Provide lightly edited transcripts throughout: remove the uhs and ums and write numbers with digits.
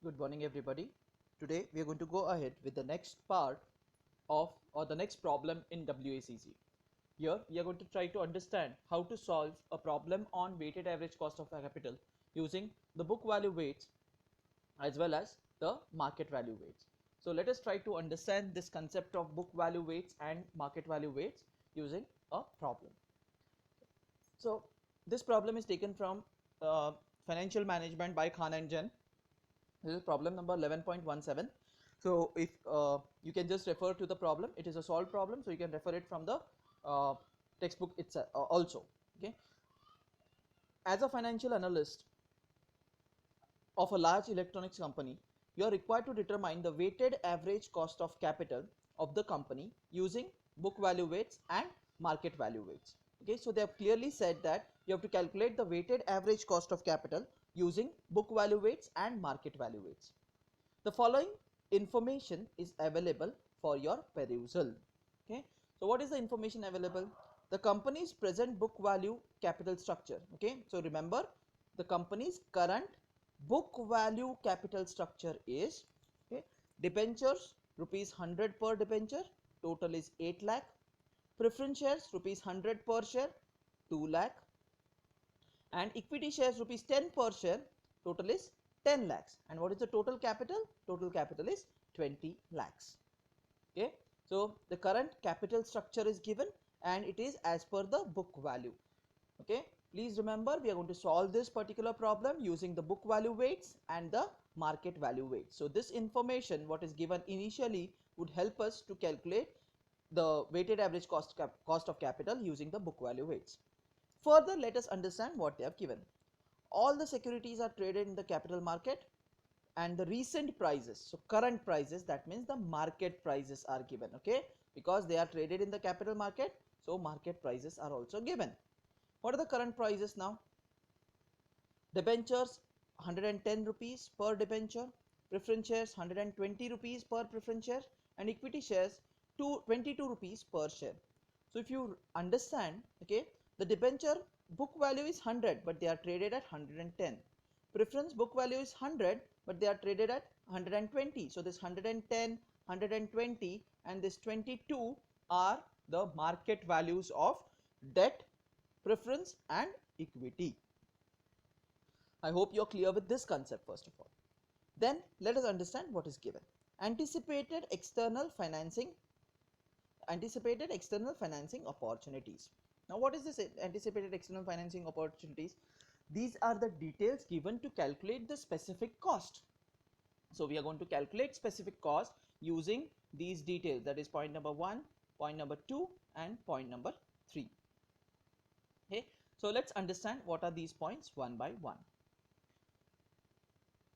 Good morning everybody. Today we are going to go ahead with the next part of the next problem in WACC. Here we are going to try to understand how to solve a problem on weighted average cost of capital using the book value weights as well as the market value weights. So let us try to understand this concept of book value weights and market value weights using a problem. So this problem is taken from Financial Management by Khan and Jen. This is problem number 11.17. So if you can just refer to the problem, it is a solved problem, so you can refer it from the textbook itself also. Okay. As a financial analyst of a large electronics company, you are required to determine the weighted average cost of capital of the company using book value weights and market value weights. Okay, so they have clearly said that you have to calculate the weighted average cost of capital using book value weights and market value weights. The following information is available for your perusal. Okay, so what is the information available? The company's present book value capital structure. Okay, so remember, the company's current book value capital structure is, okay, debentures rupees 100 per debenture, total is 8 lakh. Preference shares rupees 100 per share, 2 lakh. And equity shares rupees 10 per share, total is 10 lakhs. And what is the total capital? Total capital is 20 lakhs. Okay, so the current capital structure is given and it is as per the book value. Okay, please remember, we are going to solve this particular problem using the book value weights and the market value weights. So this information what is given initially would help us to calculate the weighted average cost of capital using the book value weights. Further, let us understand what they have given. All the securities are traded in the capital market and the recent prices, so current prices, that means the market prices are given. Okay, because they are traded in the capital market, so market prices are also given. What are the current prices now? Debentures 110 rupees per debenture, preference shares 120 rupees per preference share, and equity shares 22 rupees per share. So if you understand, okay, the debenture book value is 100 but they are traded at 110. Preference book value is 100 but they are traded at 120. So this 110, 120 and this 22 are the market values of debt, preference and equity. I hope you are clear with this concept first of all. Then let us understand what is given. Anticipated external financing opportunities. Now what is this anticipated external financing opportunities? These are the details given to calculate the specific cost. So we are going to calculate specific cost using these details, that is point number 1, point number 2 and point number 3. Okay, so let's understand what are these points one by one.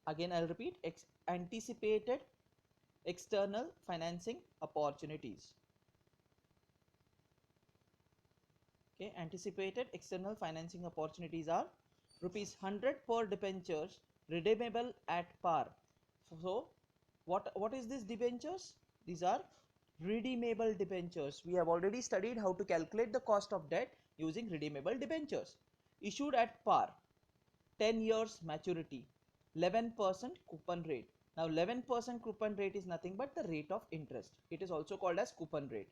Again I'll repeat, anticipated external financing opportunities. Okay, anticipated external financing opportunities are rupees 100 per debentures redeemable at par. So what is this debentures? These are redeemable debentures. We have already studied how to calculate the cost of debt using redeemable debentures. Issued at par, 10 years maturity, 11% coupon rate. Now 11% coupon rate is nothing but the rate of interest. It is also called as coupon rate.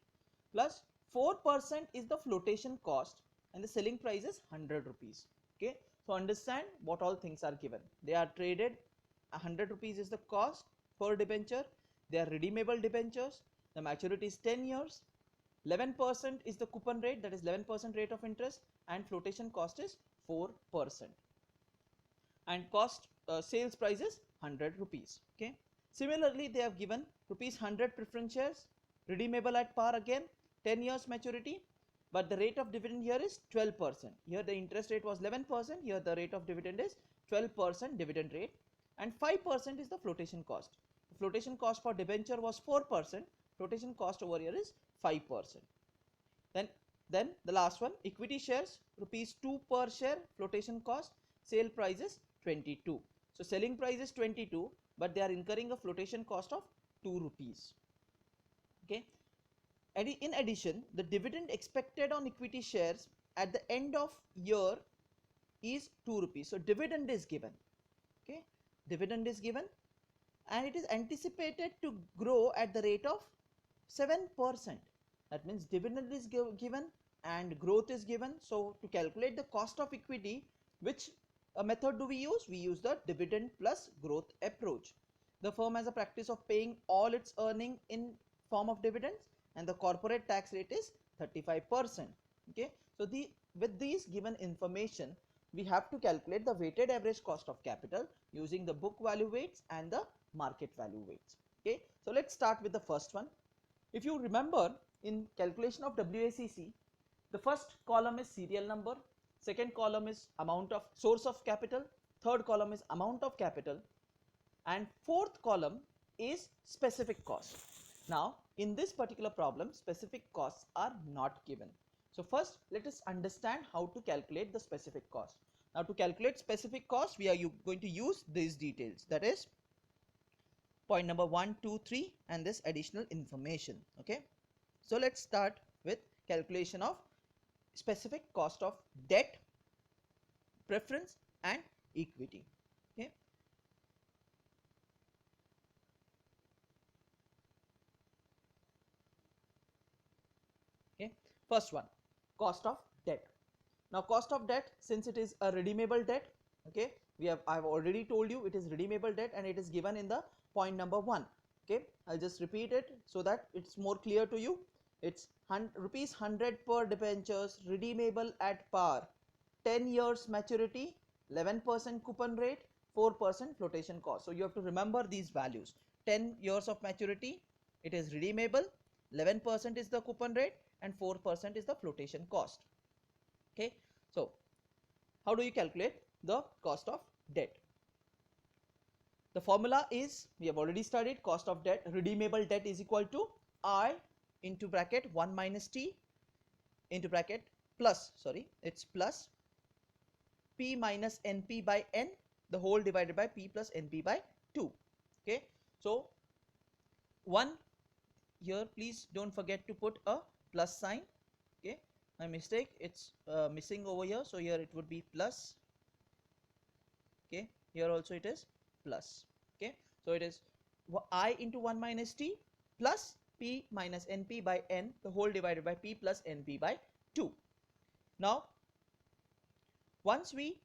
Plus 4% is the flotation cost and the selling price is 100 rupees. Okay, so understand what all things are given. They are traded, 100 rupees is the cost per debenture. They are redeemable debentures. The maturity is 10 years. 11% is the coupon rate, that is 11% rate of interest, and flotation cost is 4%. And cost sales price is 100 rupees. Okay. Similarly, they have given rupees 100 preference shares redeemable at par, again 10 years maturity, but the rate of dividend here is 12%. Here the interest rate was 11%, here the rate of dividend is 12% dividend rate, and 5% is the flotation cost. The flotation cost for debenture was 4%, flotation cost over here is 5%. Then the last one, equity shares rupees 2 per share, flotation cost, sale price is 22. So selling price is 22 but they are incurring a flotation cost of 2 rupees. Okay. In addition, the dividend expected on equity shares at the end of year is 2 rupees. So dividend is given. Okay, dividend is given and it is anticipated to grow at the rate of 7%. That means dividend is given and growth is given. So to calculate the cost of equity, which method do we use? We use the dividend plus growth approach. The firm has a practice of paying all its earning in form of dividends, and the corporate tax rate is 35%. Okay, so with these given information, we have to calculate the weighted average cost of capital using the book value weights and the market value weights. Okay, so let's start with the first one. If you remember, in calculation of WACC, the first column is serial number, second column is amount of source of capital, third column is amount of capital, and fourth column is specific cost. Now in this particular problem, specific costs are not given. So first let us understand how to calculate the specific cost. Now to calculate specific cost, we are going to use these details, that is point number 1, 2, 3 and this additional information. Okay, so let's start with calculation of specific cost of debt, preference and equity. Okay, first one, cost of debt. Now cost of debt, since it is a redeemable debt, okay, I've already told you it is redeemable debt and it is given in the point number 1. Okay, I'll just repeat it so that it's more clear to you. It's rupees 100 per debentures, redeemable at par, 10 years maturity, 11% coupon rate, 4% flotation cost. So you have to remember these values. 10 years of maturity, it is redeemable, 11% is the coupon rate and 4% is the flotation cost. Okay, so how do you calculate the cost of debt? The formula is, we have already studied, cost of debt, redeemable debt is equal to I into bracket 1 minus T into bracket plus, sorry, it's plus P minus NP by N, the whole divided by P plus NP by 2. Okay, so 1 here, please don't forget to put a plus sign. Okay, my mistake, it's missing over here, so here it would be plus. Okay, here also it is plus. Okay, so it is I into 1 minus T plus P minus NP by N, the whole divided by P plus NP by 2. Now once we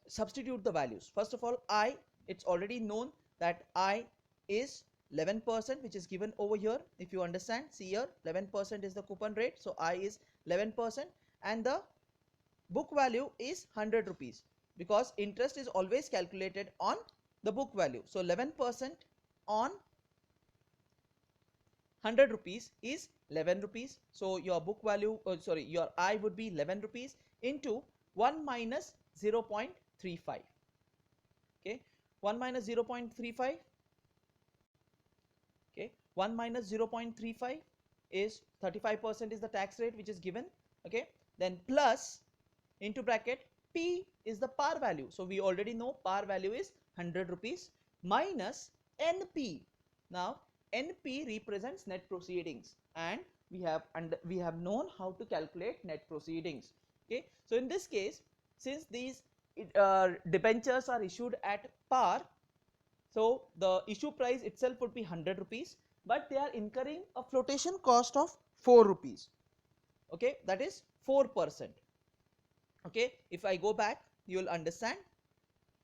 substitute the values, first of all, I, it's already known that I is 11%, which is given over here. If you understand, see here 11% is the coupon rate, so I is 11% and the book value is 100 rupees because interest is always calculated on the book value. So 11% on 100 rupees is 11 rupees. So your book value, your I would be 11 rupees into 1 minus 0.35. Okay, 1 minus 0.35. Okay, 1 minus 0.35 is 35% is the tax rate which is given. Okay, then plus into bracket P is the par value. So we already know par value is 100 rupees minus NP. Now NP represents net proceedings and we have known how to calculate net proceedings. Okay, so in this case, since these debentures are issued at par, so the issue price itself would be 100 rupees, but they are incurring a flotation cost of 4 rupees. Okay, that is 4%. Okay, if I go back, you will understand.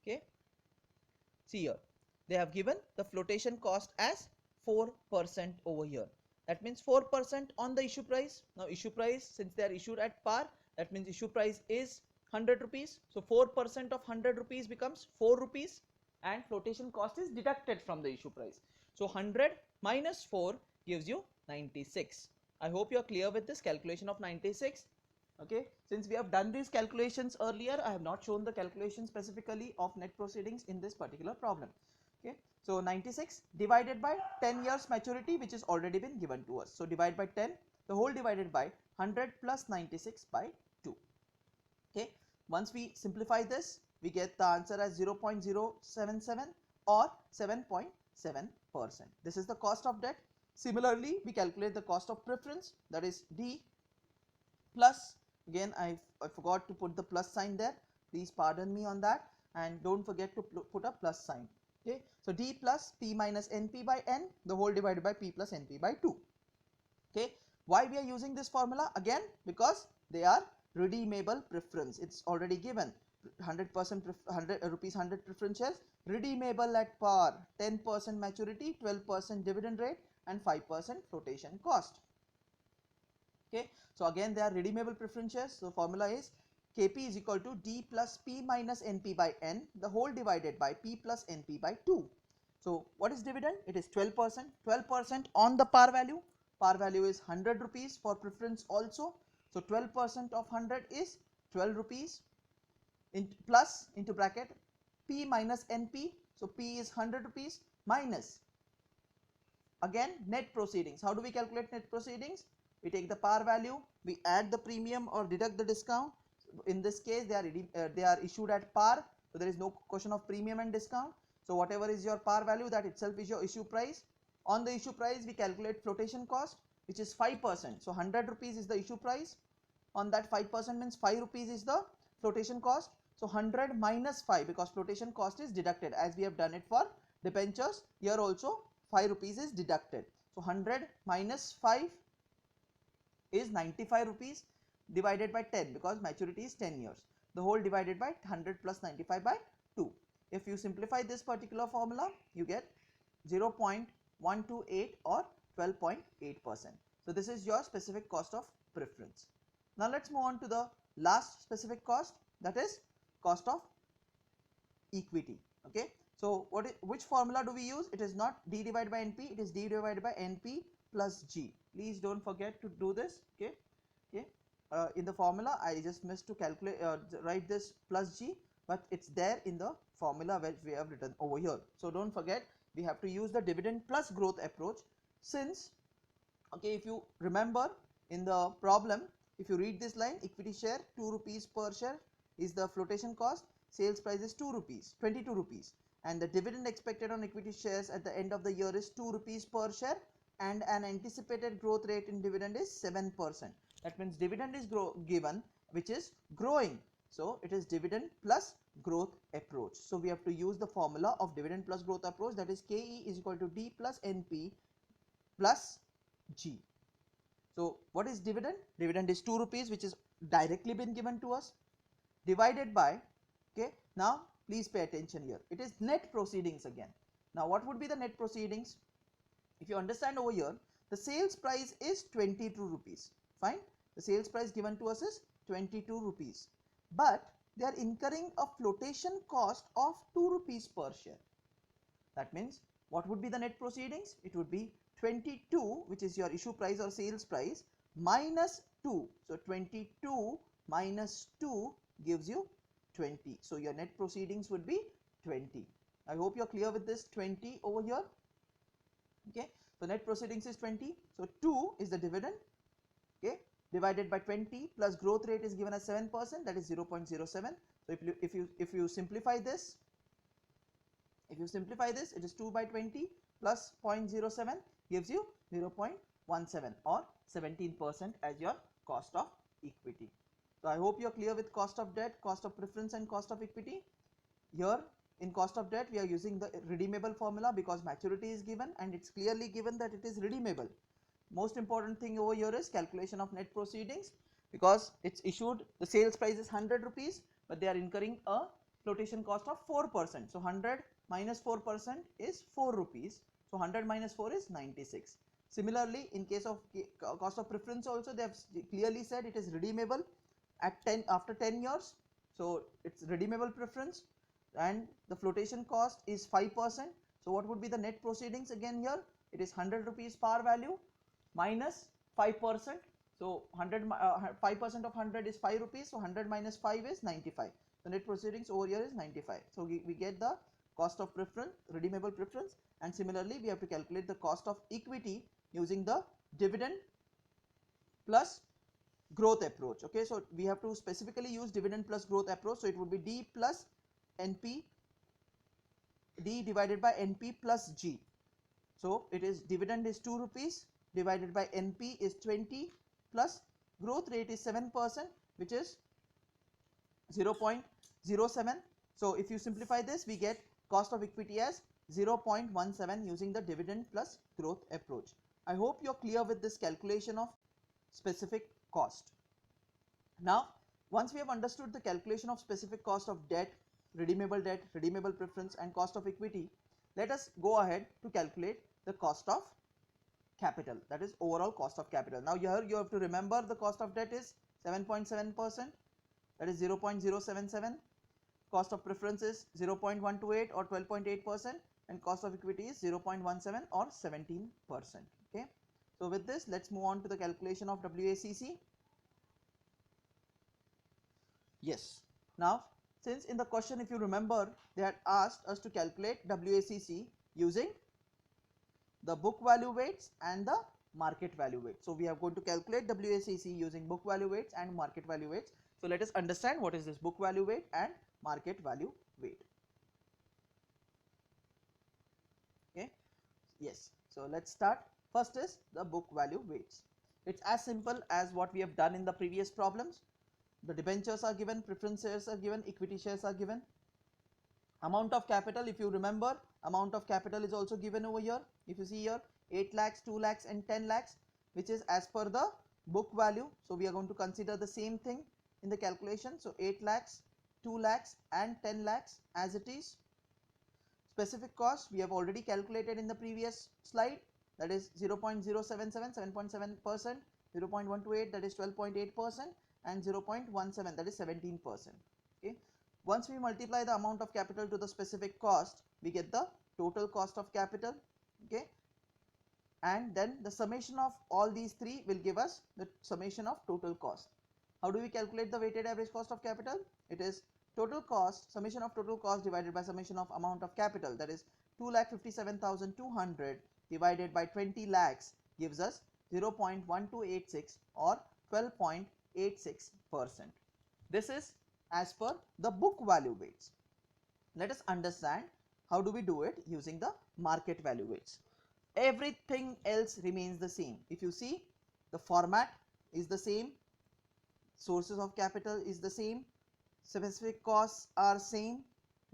Okay, see here, they have given the flotation cost as 4% over here. That means 4% on the issue price. Now issue price, since they are issued at par, that means issue price is 100 rupees. So 4% of 100 rupees becomes 4 rupees and flotation cost is deducted from the issue price. So 100 minus 4 gives you 96. I hope you are clear with this calculation of 96. Okay, since we have done these calculations earlier, I have not shown the calculation specifically of net proceedings in this particular problem. Okay, so 96 divided by 10 years maturity, which is already been given to us. So divide by 10, the whole divided by 100 plus 96 by 2. Okay, once we simplify this, we get the answer as 0.077 or 7.7%. This is the cost of debt. Similarly, we calculate the cost of preference, that is D plus, again I forgot to put the plus sign there, please pardon me on that, and don't forget to put a plus sign. Okay, so D plus P minus NP by N, the whole divided by P plus NP by 2. Okay, why we are using this formula? Again, because they are redeemable preference. It's already given 100% 100 rupees 100 preference shares, redeemable at par, 10% maturity, 12% dividend rate, and 5% flotation cost. Okay, so again they are redeemable preference shares. So formula is Kp is equal to D plus P minus Np by N, the whole divided by P plus Np by 2. So what is dividend? It is 12%. 12% on the par value. Par value is 100 rupees for preference also. So 12% of 100 is 12 rupees plus into bracket P minus NP. So P is 100 rupees minus again net proceedings. How do we calculate net proceedings? We take the par value, we add the premium or deduct the discount. In this case they are issued at par, so there is no question of premium and discount. So whatever is your par value, that itself is your issue price. On the issue price we calculate flotation cost, which is 5%. So 100 rupees is the issue price. On that 5% means 5 rupees is the flotation cost. So 100 minus 5, because flotation cost is deducted as we have done it for debentures. Here also 5 rupees is deducted. So 100 minus 5 is 95 rupees divided by 10, because maturity is 10 years. The whole divided by 100 plus 95 by 2. If you simplify this particular formula, you get 0.128 or 12.8%. So this is your specific cost of preference. Now let's move on to the last specific cost, that is cost of equity. Okay, so which formula do we use? It is not D divided by NP, it is D divided by NP plus G. Please don't forget to do this. Okay, in the formula I just missed to calculate write this plus G, but it's there in the formula which we have written over here. So don't forget, we have to use the dividend plus growth approach, since okay, if you remember in the problem, if you read this line, equity share 2 rupees per share is the flotation cost, sales price is 22 rupees, and the dividend expected on equity shares at the end of the year is 2 rupees per share, and an anticipated growth rate in dividend is 7%. That means dividend is given, which is growing. So it is dividend plus growth approach. So we have to use the formula of dividend plus growth approach, that is KE is equal to D plus NP plus G. So what is dividend? Dividend is 2 rupees, which is directly been given to us, divided by, okay, now please pay attention here, it is net proceedings again. Now what would be the net proceedings? If you understand over here, the sales price is 22 rupees. Fine, the sales price given to us is 22 rupees, but they are incurring a flotation cost of 2 rupees per share. That means what would be the net proceedings? It would be 22, which is your issue price or sales price, minus 2. So 22 minus 2 gives you 20. So your net proceedings would be 20. I hope you're clear with this 20 over here. Okay, so net proceedings is 20. So 2 is the dividend, okay, divided by 20 plus growth rate is given as 7%, that is 0.07. So if you simplify this, it is 2 by 20 plus 0.07 gives you 0.17 or 17% as your cost of equity. So I hope you are clear with cost of debt, cost of preference, and cost of equity. Here in cost of debt we are using the redeemable formula because maturity is given and it's clearly given that it is redeemable. Most important thing over here is calculation of net proceedings, because it's issued, the sales price is 100 rupees, but they are incurring a flotation cost of 4%. So 100 minus 4% is 4 rupees. So 100 minus 4 is 96. Similarly, in case of cost of preference also, they have clearly said it is redeemable at after 10 years. So it's redeemable preference, and the flotation cost is 5%. So what would be the net proceedings again here? It is 100 rupees par value minus 5%. So 5% of 100 is 5 rupees. So 100 minus 5 is 95. The net proceedings over here is 95. So we get the cost of preference, redeemable preference, and similarly we have to calculate the cost of equity using the dividend plus growth approach. Okay, so we have to specifically use dividend plus growth approach. So it would be D plus NP, D divided by NP plus G. So it is dividend is 2 rupees divided by NP is 20 plus growth rate is 7%, which is 0.07. So if you simplify this, we get cost of equity as 0.17 using the dividend plus growth approach. I hope you're clear with this calculation of specific cost. Now, once we have understood the calculation of specific cost of debt, redeemable preference and cost of equity, let us go ahead to calculate the cost of capital, that is overall cost of capital. Now here you have to remember the cost of debt is 7.7%, that is 0.077. Cost of preference is 0.128 or 12.8%, and cost of equity is 0.17 or 17%. Okay. So with this, let's move on to the calculation of WACC. Yes. Now, since in the question, if you remember, they had asked us to calculate WACC using the book value weights and the market value weight. So we are going to calculate WACC using book value weights and market value weights. So let us understand what is this book value weight and market value weight. Okay. Yes. So let's start. First is the book value weights. It's as simple as what we have done in the previous problems. The debentures are given, preference shares are given, equity shares are given. Amount of capital, if you remember, amount of capital is also given over here. If you see here, 8 lakhs, 2 lakhs and 10 lakhs, which is as per the book value. So we are going to consider the same thing in the calculation. So 8 lakhs, 2 lakhs and 10 lakhs as it is. Specific cost we have already calculated in the previous slide, that is 0.077, 7.7%, 0.128, that is 12.8%, and 0.17, that is 17%. Okay. Once we multiply the amount of capital to the specific cost, we get the total cost of capital. Okay. And then the summation of all these three will give us the summation of total cost. How do we calculate the weighted average cost of capital? It is total cost, summation of total cost divided by summation of amount of capital, that is 2,57,200 divided by 20 lakhs gives us 0.1286 or 12.86%. This is as per the book value weights. Let us understand how do we do it using the market value weights. Everything else remains the same. If you see, the format is the same, sources of capital is the same, specific costs are same.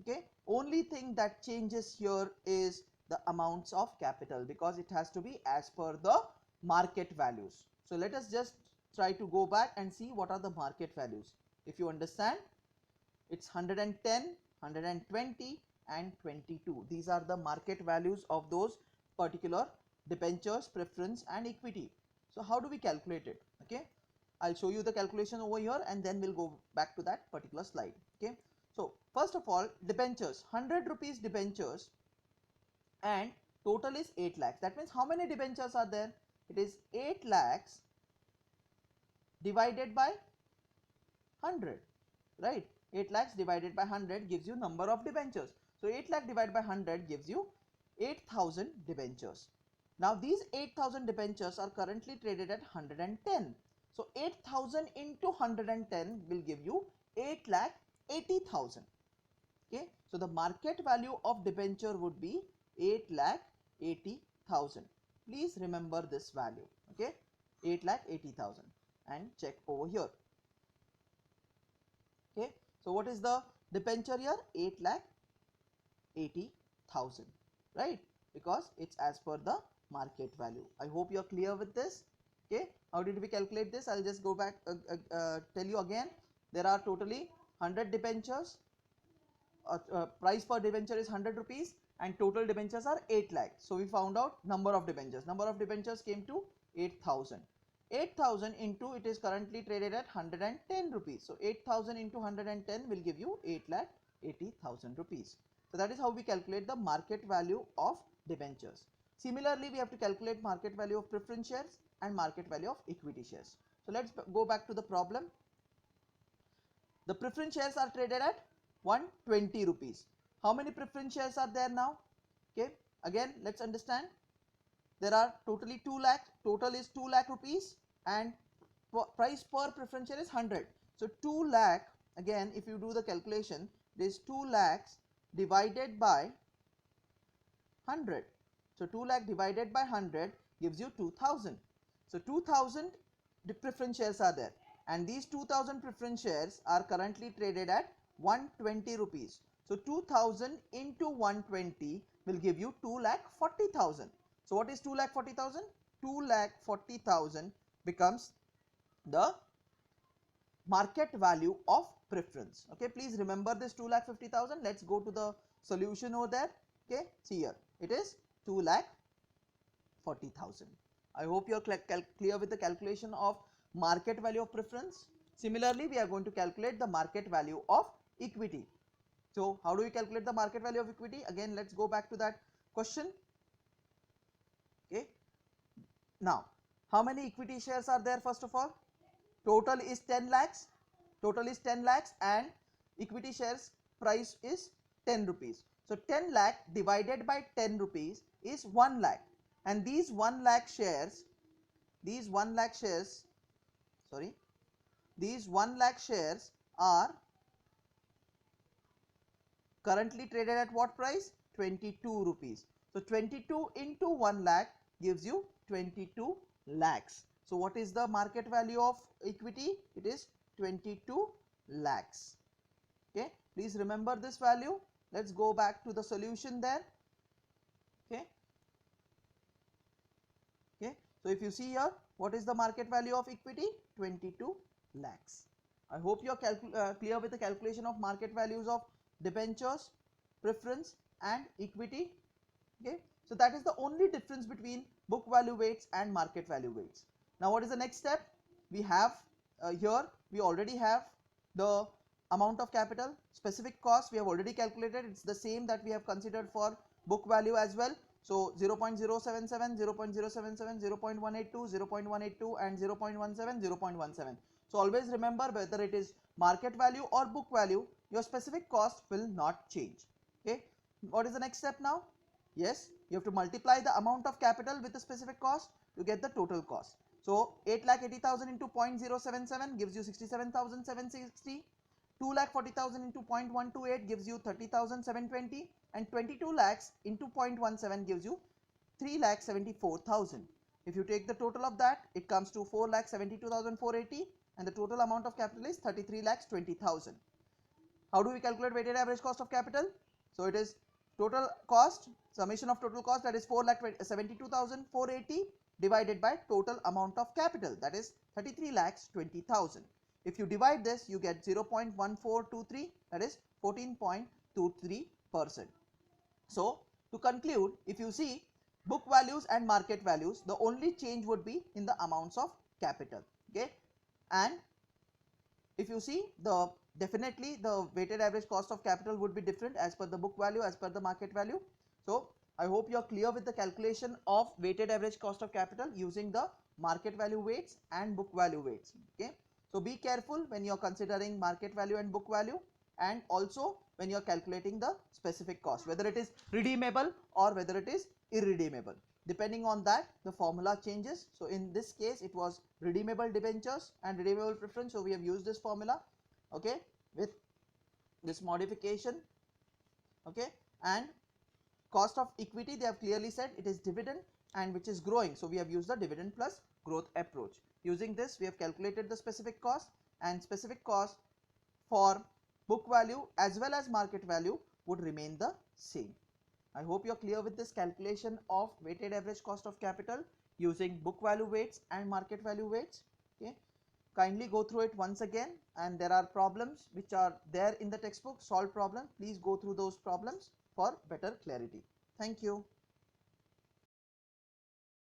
Okay, only thing that changes here is the amounts of capital, because it has to be as per the market values. So let us just try to go back and see what are the market values. If you understand, it's 110, 120 and 22. These are the market values of those particular debentures, preference and equity. So how do we calculate it? Okay, I'll show you the calculation over here and then we'll go back to that particular slide. Okay, so first of all, debentures, 100 rupees debentures and total is 8 lakhs. That means how many debentures are there? It is 8 lakhs divided by 100, right? 8 lakhs divided by 100 gives you number of debentures. So 8 lakh divided by 100 gives you 8,000 debentures. Now these 8,000 debentures are currently traded at 110. So 8,000 into 110 will give you 8,80,000. Okay, so the market value of debenture would be 8,80,000. Please remember this value. Okay, 8,80,000 and check over here. Okay, so what is the debenture here? 8,80,000, right? Because it's as per the market value. I hope you're clear with this. Okay, how did we calculate this? I'll just go back, tell you again. There are totally 100 debentures. Price per debenture is 100 rupees and total debentures are 8 lakhs. So we found out number of debentures. Number of debentures came to 8,000. 8,000 into, it is currently traded at 110 rupees. So 8,000 into 110 will give you 8,80,000 rupees. So that is how we calculate the market value of debentures. Similarly, we have to calculate market value of preference shares and market value of equity shares. So let's go back to the problem. The preference shares are traded at 120 rupees. How many preference shares are there now? Okay, again let's understand. There are totally 2 lakh, total is 2 lakh rupees and price per preference share is 100. So 2 lakh, again if you do the calculation, it is 2 lakhs divided by 100. So 2 lakh divided by 100 gives you 2,000. So 2,000 preference shares are there and these 2,000 preference shares are currently traded at 120 rupees. So 2000 into 120 will give you 2,40,000. So what is 2,40,000? 2,40,000 becomes the market value of preference. Okay, please remember this 2,50,000. Let's go to the solution over there. Okay, see here, it is 2,40,000. I hope you are clear with the calculation of market value of preference. Similarly, we are going to calculate the market value of equity. So how do we calculate the market value of equity? Again, let's go back to that question. Okay, now how many equity shares are there? First of all, total is 10 lakhs. Total is 10 lakhs and equity shares price is 10 rupees. So 10 lakh divided by 10 rupees is 1 lakh, and these 1 lakh shares are currently traded at what price? 22 rupees. So 22 into 1 lakh gives you 22 lakhs. So what is the market value of equity? It is 22 lakhs. Okay, please remember this value. Let's go back to the solution there. Okay, so if you see here, what is the market value of equity? 22 lakhs. I hope you are clear with the calculation of market values of debentures, preference and equity. Okay, so that is the only difference between book value weights and market value weights. Now what is the next step? We have here we already have the amount of capital. Specific cost we have already calculated. It's the same that we have considered for book value as well. So 0.077, 0.077, 0.182, 0.182 and 0.17, 0.17. So always remember, whether it is market value or book value, your specific cost will not change. Okay, what is the next step now? Yes, you have to multiply the amount of capital with the specific cost to get the total cost. So 8,80,000 into 0.077 gives you 67,760. 2,40,000 into 0.128 gives you 30,720, and 22 lakhs into 0.17 gives you 3,74,000. If you take the total of that, it comes to 4,72,480, and the total amount of capital is 33,20,000. How do we calculate weighted average cost of capital? So it is total cost, summation of total cost, that is 4,72,480 divided by total amount of capital, that is 33,20,000. If you divide this, you get 0.1423, that is 14.23%. So to conclude, if you see book values and market values, the only change would be in the amounts of capital. Okay, and if you see, definitely the weighted average cost of capital would be different as per the book value, as per the market value. So I hope you are clear with the calculation of weighted average cost of capital using the market value weights and book value weights. Okay, so be careful when you are considering market value and book value, and also when you are calculating the specific cost, whether it is redeemable or whether it is irredeemable. Depending on that, the formula changes. So in this case, it was redeemable debentures and redeemable preference, so we have used this formula. Okay, with this modification. Okay, and cost of equity, they have clearly said it is dividend and which is growing, so we have used the dividend plus growth approach. Using this, we have calculated the specific cost, and specific cost for book value as well as market value would remain the same. I hope you are clear with this calculation of weighted average cost of capital using book value weights and market value weights. Okay, kindly go through it once again, and there are problems which are there in the textbook, solve problem. Please go through those problems for better clarity. Thank you.